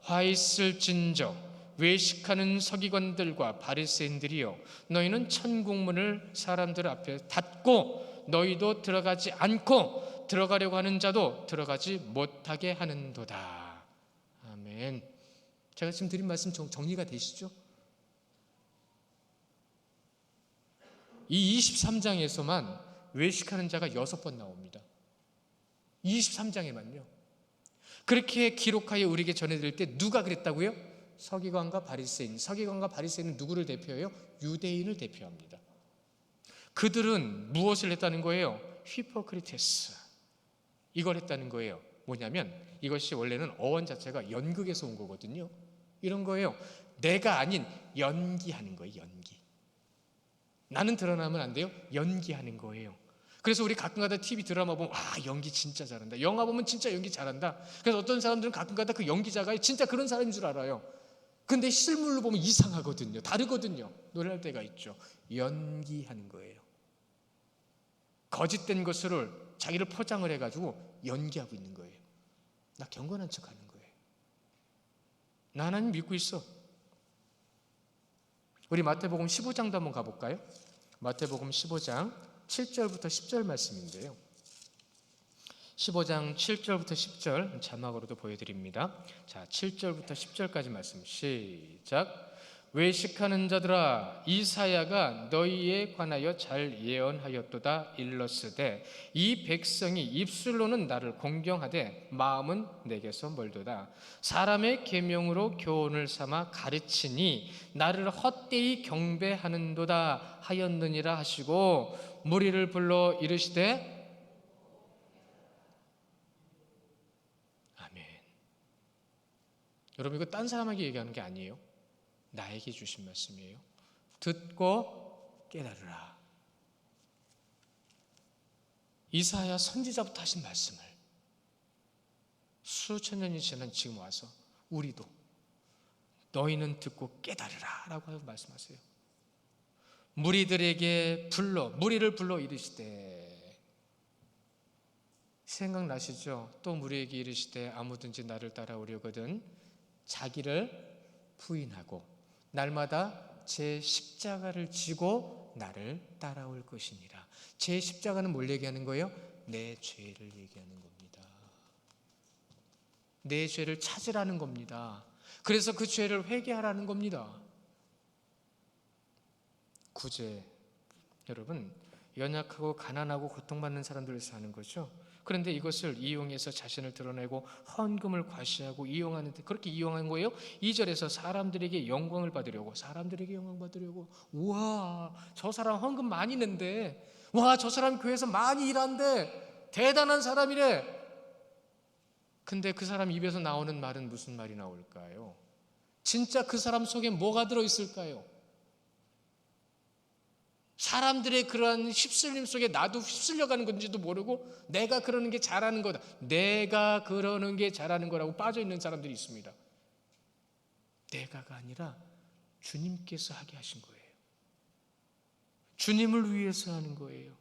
화 있을진저 외식하는 서기관들과 바리새인들이여 너희는 천국문을 사람들 앞에 닫고 너희도 들어가지 않고 들어가려고 하는 자도 들어가지 못하게 하는도다. 아멘. 제가 지금 드린 말씀 정리가 되시죠? 이 23장에서만 외식하는 자가 6번 나옵니다. 23장에만요. 그렇게 기록하여 우리에게 전해드릴 때 누가 그랬다고요? 서기관과 바리새인. 서기관과 바리새인은 누구를 대표해요? 유대인을 대표합니다. 그들은 무엇을 했다는 거예요? 히포크리테스. 이걸 했다는 거예요. 뭐냐면 이것이 원래는 어원 자체가 연극에서 온 거거든요. 이런 거예요. 내가 아닌 연기하는 거예요. 연기. 나는 드러나면 안 돼요. 연기하는 거예요. 그래서 우리 가끔가다 TV 드라마 보면 연기 진짜 잘한다. 영화 보면 진짜 연기 잘한다. 그래서 어떤 사람들은 가끔가다 그 연기자가 진짜 그런 사람인 줄 알아요. 근데 실물로 보면 이상하거든요. 다르거든요. 놀랄 때가 있죠. 연기하는 거예요. 거짓된 것을 자기를 포장을 해가지고 연기하고 있는 거예요. 나 경건한 척하는 거예요. 나 하나님 믿고 있어. 우리 마태복음 15장도 한번 가볼까요? 마태복음 15장 7절부터 10절 말씀인데요. 15장 7절부터 10절 자막으로도 보여드립니다. 자, 7절부터 10절까지 말씀 시작. 외식하는 자들아, 이사야가 너희에 관하여 잘 예언하였도다. 일러스되 이 백성이 입술로는 나를 공경하되 마음은 내게서 멀도다. 사람의 계명으로 교훈을 삼아 가르치니 나를 헛되이 경배하는도다 하였느니라 하시고 무리를 불러 이르시되 아멘. 여러분, 이거 딴 사람에게 얘기하는 게 아니에요. 나에게 주신 말씀이에요. 듣고 깨달으라. 이사야 선지자부터 하신 말씀을 수천 년이 지난 지금 와서 우리도 너희는 듣고 깨달으라 라고 말씀하세요. 무리를 불러 이르시되, 생각나시죠? 또 무리에게 이르시되 아무든지 나를 따라오려거든 자기를 부인하고 날마다 제 십자가를 지고 나를 따라올 것이니라. 제 십자가는 뭘 얘기하는 거예요? 내 죄를 얘기하는 겁니다. 내 죄를 찾으라는 겁니다. 그래서 그 죄를 회개하라는 겁니다. 구제, 여러분, 연약하고 가난하고 고통받는 사람들을 사는 거죠. 그런데 이것을 이용해서 자신을 드러내고 헌금을 과시하고 이용하는데, 그렇게 이용한 거예요. 2절에서 사람들에게 영광을 받으려고. 우와, 저 사람 헌금 많이 낸대. 와, 저 사람 교회에서 많이 일한대. 대단한 사람이래. 근데 그 사람 입에서 나오는 말은 무슨 말이 나올까요? 진짜 그 사람 속에 뭐가 들어있을까요? 사람들의 그러한 휩쓸림 속에 나도 휩쓸려가는 건지도 모르고 내가 그러는 게 잘하는 거다, 내가 그러는 게 잘하는 거라고 빠져있는 사람들이 있습니다. 내가가 아니라 주님께서 하게 하신 거예요. 주님을 위해서 하는 거예요.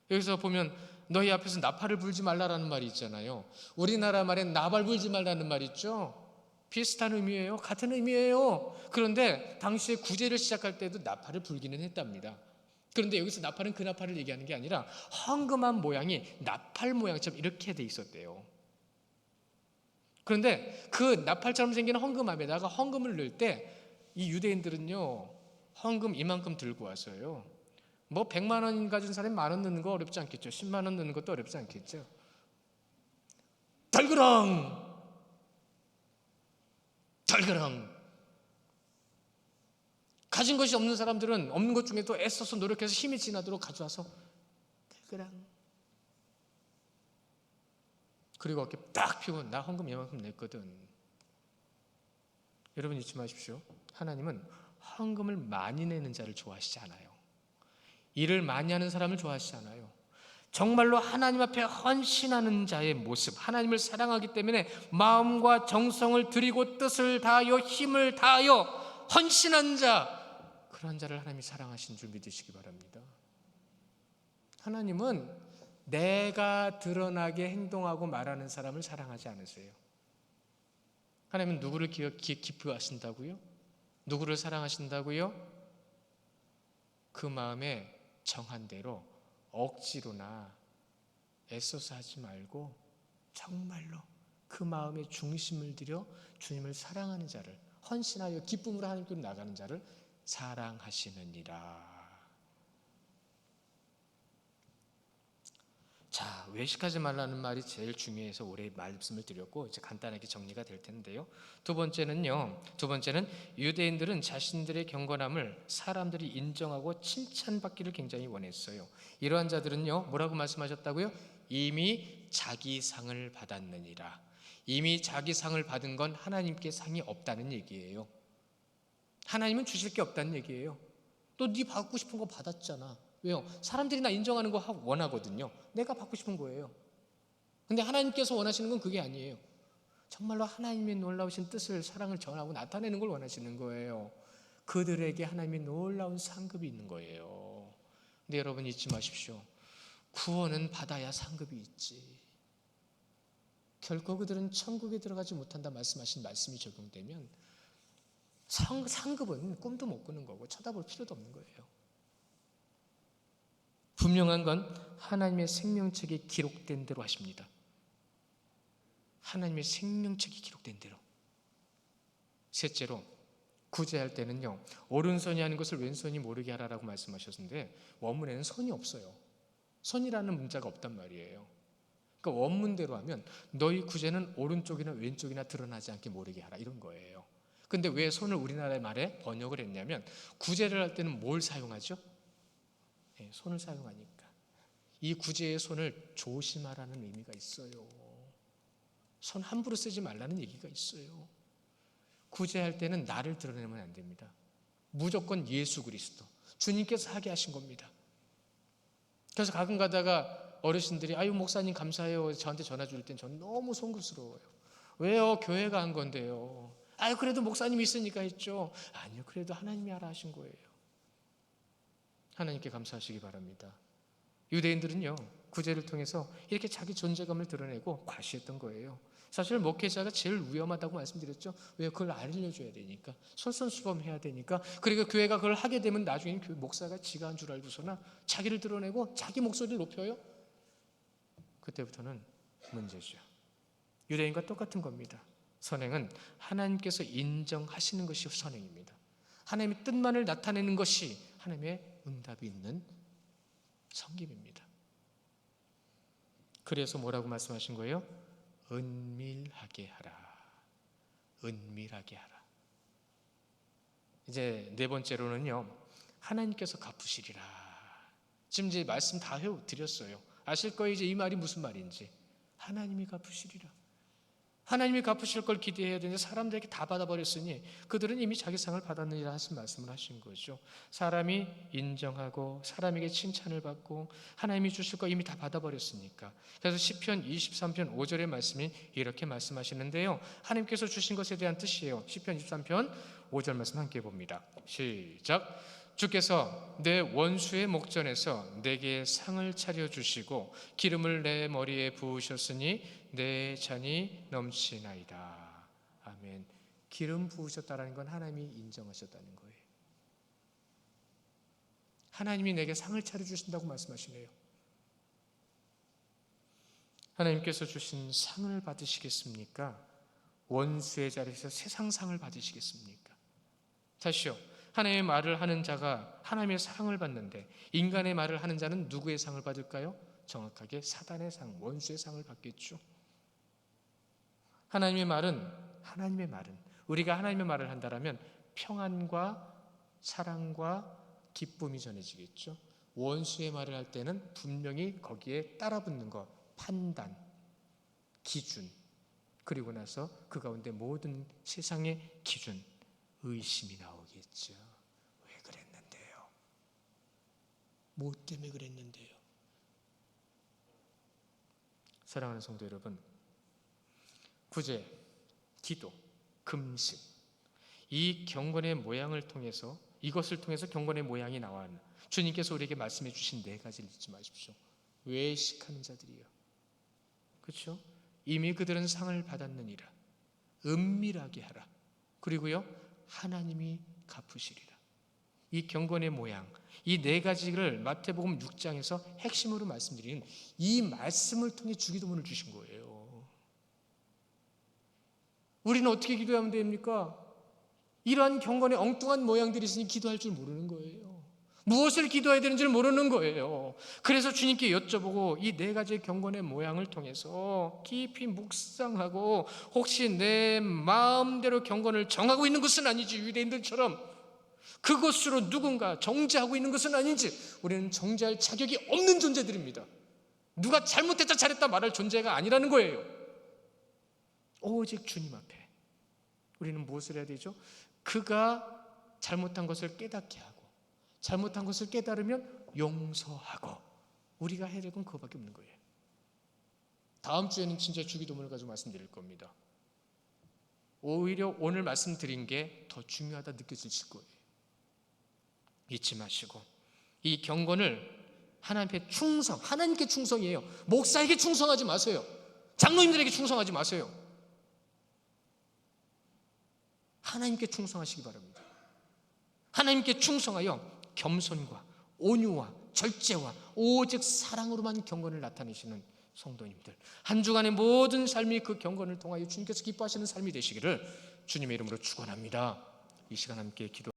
여기서 보면 너희 앞에서 나팔을 불지 말라라는 말이 있잖아요. 우리나라 말엔 나발 불지 말라는 말 있죠. 비슷한 의미예요. 같은 의미예요. 그런데 당시에 구제를 시작할 때도 나팔을 불기는 했답니다. 그런데 여기서 나팔은 그 나팔을 얘기하는 게 아니라 황금한 모양이 나팔 모양처럼 이렇게 돼 있었대요. 그런데 그 나팔처럼 생긴 헌금함에다가 헌금을 넣을 때 이 유대인들은요, 헌금 이만큼 들고 와서요, 뭐 100만 원 가진 사람이 10,000원 넣는 거 어렵지 않겠죠. 10만 원 넣는 것도 어렵지 않겠죠. 달그랑 가진 것이 없는 사람들은 없는 것 중에 또 애써서 노력해서 힘이 지나도록 가져와서 달그랑, 그리고 어깨 딱 펴고 나 헌금 이만큼 냈거든. 여러분 잊지 마십시오. 하나님은 헌금을 많이 내는 자를 좋아하시지 않아요. 일을 많이 하는 사람을 좋아하시지 않아요. 정말로 하나님 앞에 헌신하는 자의 모습, 하나님을 사랑하기 때문에 마음과 정성을 들이고 뜻을 다하여 힘을 다하여 헌신한 자, 그런 자를 하나님이 사랑하신 줄 믿으시기 바랍니다. 하나님은 내가 드러나게 행동하고 말하는 사람을 사랑하지 않으세요. 하나님은 누구를 기뻐하신다고요? 누구를 사랑하신다고요? 그 마음에 정한 대로 억지로나 애써서 하지 말고 정말로 그 마음의 중심을 들여 주님을 사랑하는 자를, 헌신하여 기쁨으로 하나님께로 나가는 자를 사랑하시느니라. 자, 외식하지 말라는 말이 제일 중요해서 올해 말씀을 드렸고 이제 간단하게 정리가 될 텐데요. 두 번째는 유대인들은 자신들의 경건함을 사람들이 인정하고 칭찬받기를 굉장히 원했어요. 이러한 자들은요, 뭐라고 말씀하셨다고요? 이미 자기 상을 받았느니라. 이미 자기 상을 받은 건 하나님께 상이 없다는 얘기예요. 하나님은 주실 게 없다는 얘기예요. 또 네 받고 싶은 거 받았잖아. 왜요? 사람들이 나 인정하는 거 원하거든요. 내가 받고 싶은 거예요. 근데 하나님께서 원하시는 건 그게 아니에요. 정말로 하나님의 놀라우신 뜻을, 사랑을 전하고 나타내는 걸 원하시는 거예요. 그들에게 하나님의 놀라운 상급이 있는 거예요. 근데 여러분 잊지 마십시오. 구원은 받아야 상급이 있지. 결코 그들은 천국에 들어가지 못한다 말씀하신 말씀이 적용되면 상급은 꿈도 못 꾸는 거고 쳐다볼 필요도 없는 거예요. 분명한 건 하나님의 생명책에 기록된 대로 하십니다. 하나님의 생명책이 기록된 대로. 셋째로, 구제할 때는요, 오른손이 하는 것을 왼손이 모르게 하라라고 말씀하셨는데 원문에는 손이 없어요. 손이라는 문자가 없단 말이에요. 그러니까 원문대로 하면 너희 구제는 오른쪽이나 왼쪽이나 드러나지 않게 모르게 하라, 이런 거예요. 근데 왜 손을 우리나라의 말에 번역을 했냐면 구제를 할 때는 뭘 사용하죠? 네, 손을 사용하니까. 이 구제의 손을 조심하라는 의미가 있어요. 손 함부로 쓰지 말라는 얘기가 있어요. 구제할 때는 나를 드러내면 안 됩니다. 무조건 예수 그리스도, 주님께서 하게 하신 겁니다. 그래서 가끔 가다가 어르신들이 아유 목사님 감사해요 저한테 전화 줄 땐 저는 너무 송구스러워요. 왜요? 교회가 한 건데요. 아유 그래도 목사님 있으니까 했죠. 아니요, 그래도 하나님이 하라 하신 거예요. 하나님께 감사하시기 바랍니다. 유대인들은요, 구제를 통해서 이렇게 자기 존재감을 드러내고 과시했던 거예요. 사실 목회자가 제일 위험하다고 말씀드렸죠. 왜? 그걸 알려줘야 되니까, 솔선수범해야 되니까. 그리고 교회가 그걸 하게 되면 나중에 교회 목사가 지가 한 줄 알고서나 자기를 드러내고 자기 목소리를 높여요. 그때부터는 문제죠. 유대인과 똑같은 겁니다. 선행은 하나님께서 인정하시는 것이 선행입니다. 하나님의 뜻만을 나타내는 것이 하나님의 응답이 있는 섬김입니다. 그래서 뭐라고 말씀하신 거예요? 은밀하게 하라. 은밀하게 하라. 이제 네 번째로는요, 하나님께서 갚으시리라. 지금 이제 말씀 다 드렸어요. 아실 거예요, 이제 이 말이 무슨 말인지. 하나님이 갚으시리라. 하나님이 갚으실 걸 기대해야 되는데 사람들에게 다 받아버렸으니 그들은 이미 자기 상을 받았느니라 하신 말씀을 하신 거죠. 사람이 인정하고 사람에게 칭찬을 받고 하나님이 주실 거 이미 다 받아버렸으니까. 그래서 시편 23편 5절의 말씀이 이렇게 말씀하시는데요, 하나님께서 주신 것에 대한 뜻이에요. 시편 23편 5절 말씀 함께 봅니다. 시작. 주께서 내 원수의 목전에서 내게 상을 차려주시고 기름을 내 머리에 부으셨으니 내 잔이 넘치나이다. 아멘. 기름 부으셨다는 건 하나님이 인정하셨다는 거예요. 하나님이 내게 상을 차려주신다고 말씀하시네요. 하나님께서 주신 상을 받으시겠습니까? 원수의 자리에서 세상 상을 받으시겠습니까? 다시요. 하나님의 말을 하는 자가 하나님의 상을 받는데 인간의 말을 하는 자는 누구의 상을 받을까요? 정확하게 사단의 상, 원수의 상을 받겠죠. 하나님의 말은 우리가 하나님의 말을 한다면 평안과 사랑과 기쁨이 전해지겠죠. 원수의 말을 할 때는 분명히 거기에 따라붙는 것, 판단, 기준, 그리고 나서 그 가운데 모든 세상의 기준, 의심이 나오겠죠. 왜 그랬는데요? 뭐 때문에 그랬는데요? 사랑하는 성도 여러분, 구제, 기도, 금식, 이 경건의 모양을 통해서, 이것을 통해서 경건의 모양이 나와 주님께서 우리에게 말씀해 주신 네 가지를 잊지 마십시오. 외식하는 자들이요, 그렇죠? 이미 그들은 상을 받았느니라. 은밀하게 하라. 그리고요, 하나님이 갚으시리라. 이 경건의 모양, 이 네 가지를 마태복음 6장에서 핵심으로 말씀드리는 이 말씀을 통해 주기도문을 주신 거예요. 우리는 어떻게 기도하면 됩니까? 이러한 경건의 엉뚱한 모양들이 있으니 기도할 줄 모르는 거예요. 무엇을 기도해야 되는지를 모르는 거예요. 그래서 주님께 여쭤보고 이 네 가지 경건의 모양을 통해서 깊이 묵상하고 혹시 내 마음대로 경건을 정하고 있는 것은 아니지, 유대인들처럼 그것으로 누군가 정죄하고 있는 것은 아닌지. 우리는 정죄할 자격이 없는 존재들입니다. 누가 잘못했다 잘했다 말할 존재가 아니라는 거예요. 오직 주님 앞에 우리는 무엇을 해야 되죠? 그가 잘못한 것을 깨닫게 하고 잘못한 것을 깨달으면 용서하고, 우리가 해야 될 건 그거밖에 없는 거예요. 다음 주에는 진짜 주기도문을 가지고 말씀드릴 겁니다. 오히려 오늘 말씀드린 게 더 중요하다 느껴지실 거예요. 잊지 마시고 이 경건을 하나님께 충성, 하나님께 충성이에요. 목사에게 충성하지 마세요. 장로님들에게 충성하지 마세요. 하나님께 충성하시기 바랍니다. 하나님께 충성하여 겸손과 온유와 절제와 오직 사랑으로만 경건을 나타내시는 성도님들, 한 주간의 모든 삶이 그 경건을 통하여 주님께서 기뻐하시는 삶이 되시기를 주님의 이름으로 축원합니다. 이 시간 함께 기도